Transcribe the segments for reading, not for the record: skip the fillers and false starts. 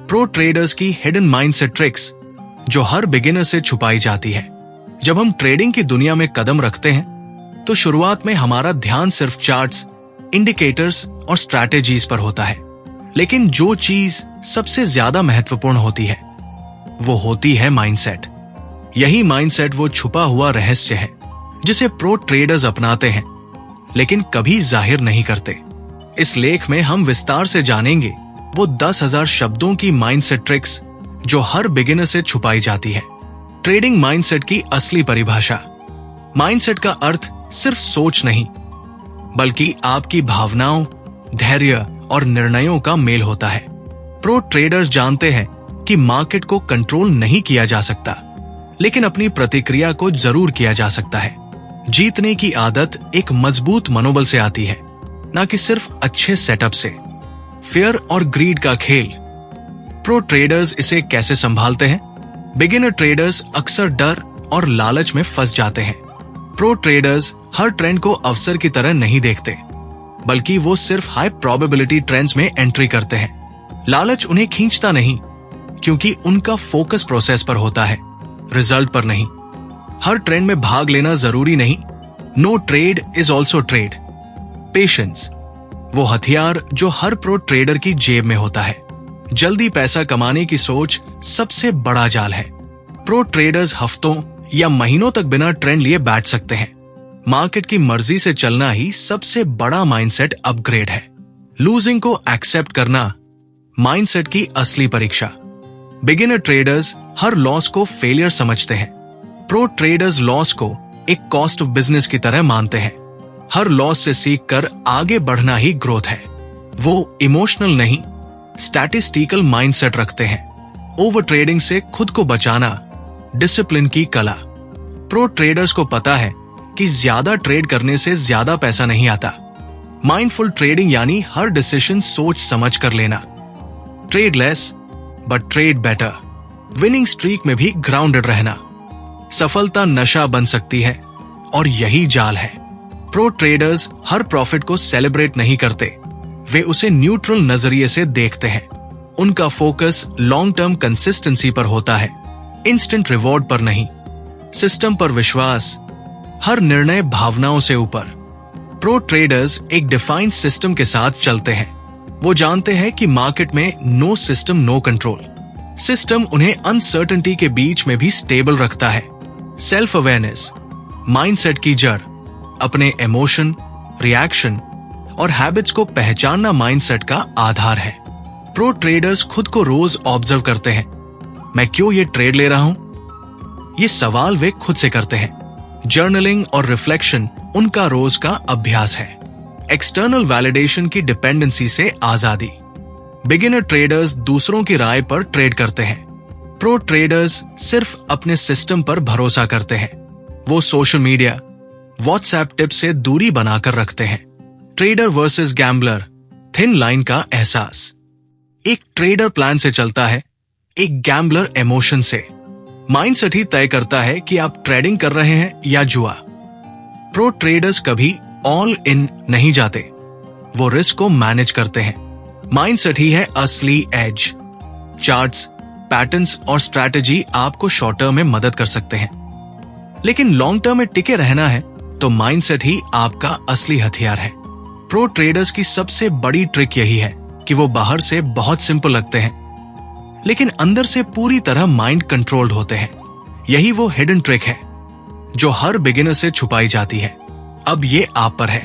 Pro traders की hidden mindset tricks जो हर beginner से छुपाई जाती है। जब हम ट्रेडिंग की दुनिया में कदम रखते हैं तो शुरुआत में हमारा ध्यान सिर्फ चार्ट्स, इंडिकेटर्स और स्ट्रैटेजीज पर होता है, लेकिन जो चीज सबसे ज्यादा महत्वपूर्ण होती है वो होती है माइंडसेट। यही माइंडसेट वो छुपा हुआ रहस्य है जिसे प्रो ट्रेडर्स अपनाते हैं लेकिन कभी जाहिर नहीं करते। इस लेख में हम विस्तार से जानेंगे वो 10,000 शब्दों की माइंडसेट ट्रिक्स जो हर बिगिनर से छुपाई जाती है। ट्रेडिंग माइंडसेट की असली परिभाषा। माइंडसेट का अर्थ सिर्फ सोच नहीं बल्कि आपकी भावनाओं, धैर्य और निर्णयों का मेल होता है। प्रो ट्रेडर्स जानते हैं कि मार्केट को कंट्रोल नहीं किया जा सकता, लेकिन अपनी प्रतिक्रिया को जरूर किया जा सकता है। जीतने की आदत एक मजबूत मनोबल से आती है, ना कि सिर्फ अच्छे सेटअप से। फियर और ग्रीड का खेल। प्रो ट्रेडर्स इसे कैसे संभालते हैं? बिगिनर ट्रेडर्स अक्सर डर और लालच में फंस जाते हैं। प्रो ट्रेडर्स हर ट्रेंड को अवसर की तरह नहीं देखते, बल्कि वो सिर्फ हाई प्रोबेबिलिटी ट्रेंड्स में एंट्री करते हैं। लालच उन्हें खींचता नहीं, क्योंकि उनका फोकस प्रोसेस पर होता है, रिजल्ट पर नहीं। हर ट्रेंड में भाग लेना जरूरी नहीं। No trade is also trade. Patience, वो हथियार जो हर प्रो ट्रेडर की जेब में होता है। जल्दी पैसा कमाने की सोच सबसे बड़ा जाल है। प्रो ट्रेडर्स हफ्तों या महीनों तक बिना ट्रेंड लिए बैठ सकते हैं। मार्केट की मर्जी से चलना ही सबसे बड़ा माइंडसेट अपग्रेड है। लूजिंग को एक्सेप्ट करना, माइंडसेट की असली परीक्षा। बिगिनर ट्रेडर्स हर लॉस को फेलियर समझते हैं। प्रो ट्रेडर्स लॉस को एक कॉस्ट ऑफ बिजनेस की तरह मानते हैं। हर लॉस से सीखकर आगे बढ़ना ही ग्रोथ है। वो इमोशनल नहीं, स्टैटिस्टिकल माइंडसेट रखते हैं। ओवर ट्रेडिंग से खुद को बचाना, डिसिप्लिन की कला। प्रो ट्रेडर्स को पता है कि ज्यादा ट्रेड करने से ज्यादा पैसा नहीं आता। माइंडफुल ट्रेडिंग यानी हर डिसीजन सोच समझ कर लेना। Trade less but trade better. Winning streak में भी ग्राउंडेड रहना। सफलता नशा बन सकती है और यही जाल है। प्रो ट्रेडर्स हर प्रॉफिट को सेलिब्रेट नहीं करते, वे उसे न्यूट्रल नजरिए से देखते हैं। उनका फोकस लॉन्ग टर्म कंसिस्टेंसी पर होता है, इंस्टेंट रिवॉर्ड पर नहीं। सिस्टम पर विश्वास, हर निर्णय भावनाओं से ऊपर। प्रो ट्रेडर्स एक डिफाइंड सिस्टम के साथ चलते हैं। वो जानते हैं कि मार्केट में no system no control. System उन्हें अनसर्टेनिटी के बीच में भी स्टेबल रखता है। सेल्फ अवेयरनेस, माइंडसेट की जड़। अपने इमोशन, रिएक्शन और हैबिट्स को पहचानना माइंडसेट का आधार है। प्रो ट्रेडर्स खुद को रोज ऑब्जर्व करते हैं। मैं क्यों ये ट्रेड ले रहा हूं? ये सवाल वे खुद से करते हैं। जर्नलिंग और रिफ्लेक्शन उनका रोज का अभ्यास है। एक्सटर्नल वैलिडेशन की डिपेंडेंसी से आजादी। बिगिनर ट्रेडर्स दूसरों की राय पर ट्रेड करते हैं। प्रो ट्रेडर्स सिर्फ अपने सिस्टम पर भरोसा करते हैं। वो सोशल मीडिया, व्हाट्सएप टिप्स से दूरी बनाकर रखते हैं। Trader versus gambler, thin line का एहसास। एक ट्रेडर प्लान से चलता है, एक गैम्बलर इमोशन से। माइंडसेट ही तय करता है कि आप ट्रेडिंग कर रहे हैं या जुआ। प्रो ट्रेडर्स कभी ऑल इन नहीं जाते, वो रिस्क को मैनेज करते हैं। माइंडसेट ही है असली एज। चार्ट्स, पैटर्न्स और स्ट्रैटेजी आपको शॉर्ट टर्म में मदद कर सकते हैं, लेकिन लॉन्ग टर्म में टिके रहना है तो माइंडसेट ही आपका असली हथियार है। प्रो ट्रेडर्स की सबसे बड़ी ट्रिक यही है कि वो बाहर से बहुत सिंपल लगते हैं, लेकिन अंदर से पूरी तरह माइंड कंट्रोल्ड होते हैं। यही वो हिडन ट्रिक है जो हर बिगिनर से छुपाई जाती है। अब ये आप पर है।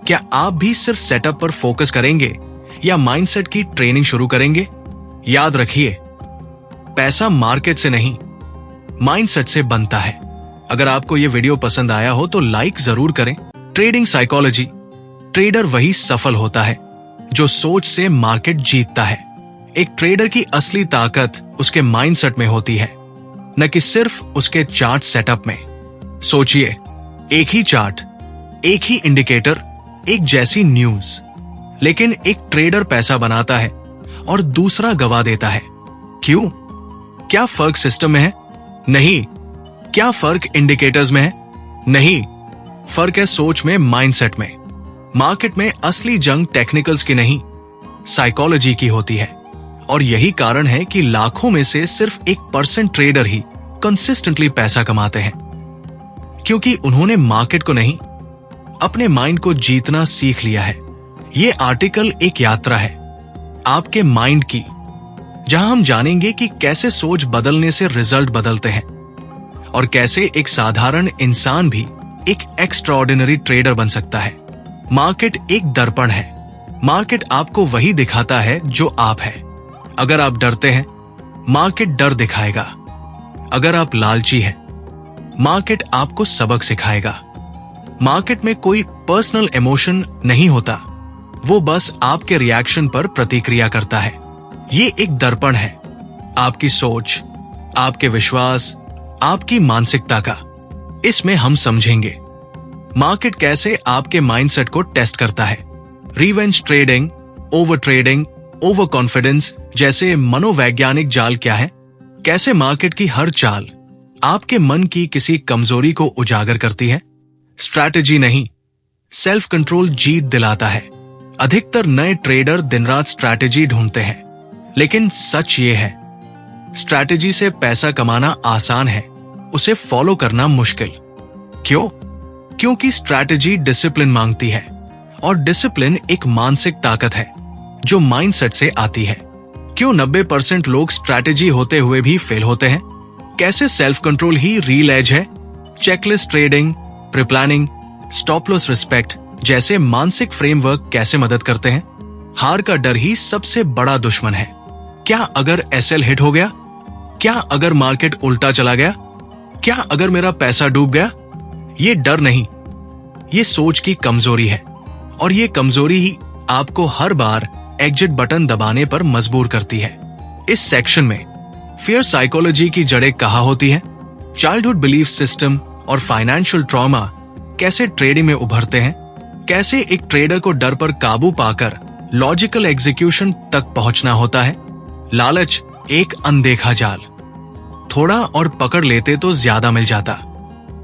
क्या आप भी सिर्फ सेटअप पर फोकस करेंगे या माइंडसेट की ट्रेनिंग शुरू करेंगे? याद रखिए, पैसा मार्केट से नहीं, माइंडसेट से बनता है। अगर आपको यह वीडियो पसंद आया हो तो लाइक जरूर करें। Trading psychology. ट्रेडर वही सफल होता है जो सोच से मार्केट जीतता है। एक ट्रेडर की असली ताकत उसके माइंडसेट में होती है, न कि सिर्फ उसके चार्ट सेटअप में। सोचिए, एक ही चार्ट, एक ही इंडिकेटर, एक जैसी न्यूज, लेकिन एक ट्रेडर पैसा बनाता है और दूसरा गवा देता है। क्यों? क्या फर्क सिस्टम में है? नहीं। क्या फर्क इंडिकेटर्स में है? नहीं। फर्क है सोच में, माइंडसेट में। मार्केट में असली जंग टेक्निकल्स की नहीं, साइकोलॉजी की होती है। और यही कारण है कि लाखों में से सिर्फ 1% ट्रेडर ही कंसिस्टेंटली पैसा कमाते हैं, क्योंकि उन्होंने मार्केट को नहीं, अपने माइंड को जीतना सीख लिया है। ये आर्टिकल एक यात्रा है आपके माइंड की, जहां हम जानेंगे कि कैसे सोच बदलने से रिजल्ट बदलते हैं और कैसे एक साधारण इंसान भी एक एक्स्ट्राऑर्डिनरी ट्रेडर बन सकता है। मार्केट एक दर्पण है। मार्केट आपको वही दिखाता है जो आप है। अगर आप डरते हैं, मार्केट डर दिखाएगा। अगर आप लालची हैं, मार्केट आपको सबक सिखाएगा। मार्केट में कोई पर्सनल इमोशन नहीं होता, वो बस आपके रिएक्शन पर प्रतिक्रिया करता है। ये एक दर्पण है आपकी सोच, आपके विश्वास, आपकी मानसिकता का। इसमें हम समझेंगे मार्केट कैसे आपके माइंडसेट को टेस्ट करता है। रिवेंज ट्रेडिंग, ओवर कॉन्फिडेंस जैसे मनोवैज्ञानिक जाल क्या है, कैसे मार्केट की हर चाल आपके मन की किसी कमजोरी को उजागर करती है। स्ट्रैटेजी नहीं, सेल्फ कंट्रोल जीत दिलाता है। अधिकतर नए ट्रेडर दिन रात स्ट्रैटेजी ढूंढते हैं, लेकिन सच ये है स्ट्रैटेजी से पैसा कमाना आसान है, उसे फॉलो करना मुश्किल। क्यों? क्योंकि स्ट्रैटेजी डिसिप्लिन मांगती है, और डिसिप्लिन एक मानसिक ताकत है जो माइंडसेट से आती है। क्यों 90% लोग स्ट्रैटेजी होते हुए भी फेल होते हैं? कैसे सेल्फ कंट्रोल ही रियल एज है? Checklist trading, pre planning, stop loss respect जैसे मानसिक फ्रेमवर्क कैसे मदद करते हैं? हार का डर ही सबसे बड़ा दुश्मन है। क्या अगर एसएल हिट हो गया? क्या अगर मार्केट उल्टा चला गया? क्या अगर मेरा पैसा डूब गया? ये डर नहीं, ये सोच की कमजोरी है, और ये कमजोरी ही आपको हर बार एग्जिट बटन दबाने पर मजबूर करती है। इस सेक्शन में फियर साइकोलॉजी की जड़ें कहाँ होती हैं, चाइल्डहुड बिलीफ सिस्टम और फाइनेंशियल ट्रॉमा कैसे ट्रेडिंग में उभरते हैं, कैसे एक ट्रेडर को डर पर काबू पाकर लॉजिकल एग्जीक्यूशन तक पहुंचना होता है। लालच एक अनदेखा जाल, थोड़ा और पकड़ लेते तो ज्यादा मिल जाता।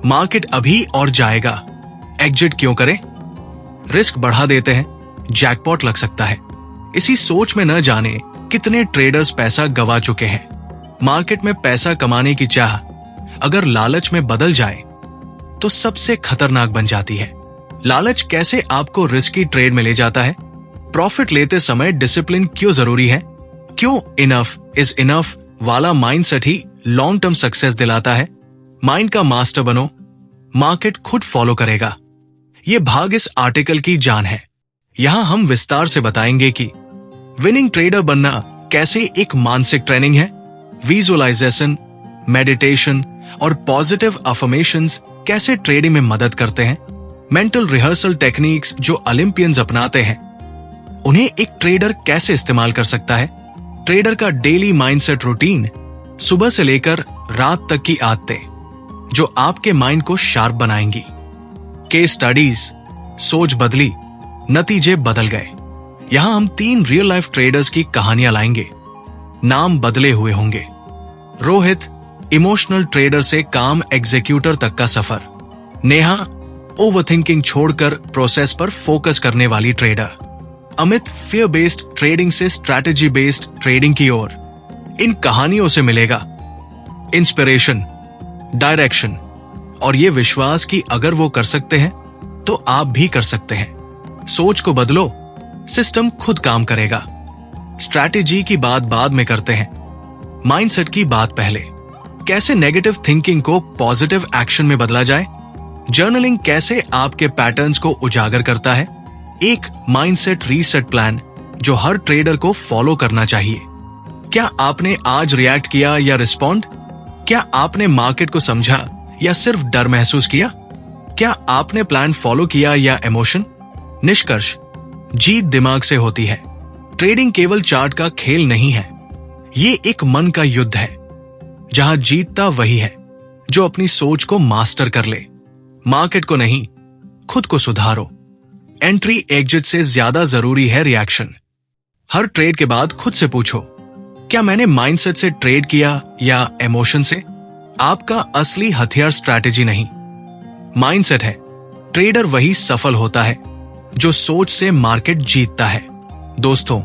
मार्केट अभी और जाएगा, एग्जिट क्यों करें? रिस्क बढ़ा देते हैं, जैकपॉट लग सकता है। इसी सोच में न जाने कितने ट्रेडर्स पैसा गवा चुके हैं। मार्केट में पैसा कमाने की चाह अगर लालच में बदल जाए तो सबसे खतरनाक बन जाती है। लालच कैसे आपको रिस्की ट्रेड में ले जाता है? प्रॉफिट लेते समय डिसिप्लिन क्यों जरूरी है? क्यों इनफ इज इनफ वाला माइंडसेट ही लॉन्ग टर्म सक्सेस दिलाता है? माइंड का मास्टर बनो, मार्केट खुद फॉलो करेगा। ये भाग इस आर्टिकल की जान है। यहां हम विस्तार से बताएंगे कि विनिंग ट्रेडर बनना कैसे एक मानसिक ट्रेनिंग है, विजुअलाइजेशन, मेडिटेशन और पॉजिटिव अफर्मेशंस कैसे ट्रेडिंग में मदद करते हैं, मेंटल रिहर्सल टेक्निक्स जो ओलंपियंस अपनाते हैं उन्हें एक ट्रेडर कैसे इस्तेमाल कर सकता है, ट्रेडर का डेली माइंडसेट रूटीन, सुबह से लेकर रात तक की आदतें जो आपके माइंड को शार्प बनाएंगी। केस स्टडीज, सोच बदली, नतीजे बदल गए। यहां हम 3 रियल लाइफ ट्रेडर्स की कहानियां लाएंगे। नाम बदले हुए होंगे। रोहित, इमोशनल ट्रेडर से काम एग्जीक्यूटर तक का सफर। नेहा, ओवरथिंकिंग छोड़कर प्रोसेस पर फोकस करने वाली trader. Amit, fear based trading से स्ट्रैटेजी बेस्ड ट्रेडिंग की ओर। इन कहानियों से मिलेगा इंस्पिरेशन, डायरेक्शन और ये विश्वास कि अगर वो कर सकते हैं तो आप भी कर सकते हैं। सोच को बदलो, सिस्टम खुद काम करेगा। स्ट्रैटेजी की बात बाद में करते हैं, माइंडसेट की बात पहले। कैसे नेगेटिव थिंकिंग को पॉजिटिव एक्शन में बदला जाए, जर्नलिंग कैसे आपके पैटर्न्स को उजागर करता है, एक माइंडसेट रीसेट प्लान जो हर ट्रेडर को फॉलो करना चाहिए। क्या आपने आज रिएक्ट किया या रिस्पॉन्ड? क्या आपने मार्केट को समझा या सिर्फ डर महसूस किया? क्या आपने प्लान फॉलो किया या इमोशन? निष्कर्ष, जीत दिमाग से होती है। ट्रेडिंग केवल चार्ट का खेल नहीं है, ये एक मन का युद्ध है जहां जीतता वही है जो अपनी सोच को मास्टर कर ले। मार्केट को नहीं, खुद को सुधारो। एंट्री एग्जिट से ज्यादा जरूरी है रिएक्शन। हर ट्रेड के बाद खुद से पूछो, क्या मैंने माइंडसेट से ट्रेड किया या इमोशन से? आपका असली हथियार स्ट्रैटेजी नहीं, माइंडसेट है। ट्रेडर वही सफल होता है जो सोच से मार्केट जीतता है। दोस्तों,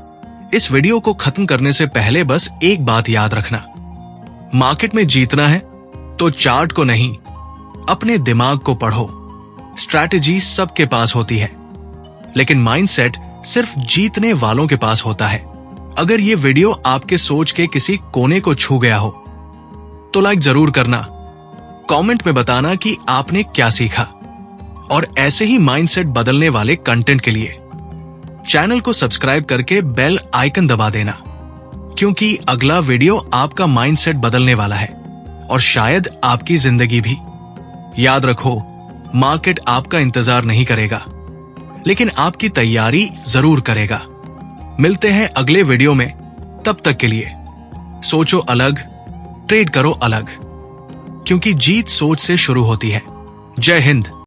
इस वीडियो को खत्म करने से पहले बस एक बात याद रखना, मार्केट में जीतना है तो चार्ट को नहीं, अपने दिमाग को पढ़ो। स्ट्रैटेजी सबके पास होती है, लेकिन माइंडसेट सिर्फ जीतने वालों के पास होता है। अगर ये वीडियो आपके सोच के किसी कोने को छू गया हो तो लाइक जरूर करना, कमेंट में बताना कि आपने क्या सीखा, और ऐसे ही माइंडसेट बदलने वाले कंटेंट के लिए चैनल को सब्सक्राइब करके बेल आइकन दबा देना, क्योंकि अगला वीडियो आपका माइंडसेट बदलने वाला है और शायद आपकी जिंदगी भी। याद रखो, मार्केट आपका इंतजार नहीं करेगा, लेकिन आपकी तैयारी जरूर करेगा। मिलते हैं अगले वीडियो में, तब तक के लिए सोचो अलग, ट्रेड करो अलग, क्योंकि जीत सोच से शुरू होती है। जय हिंद।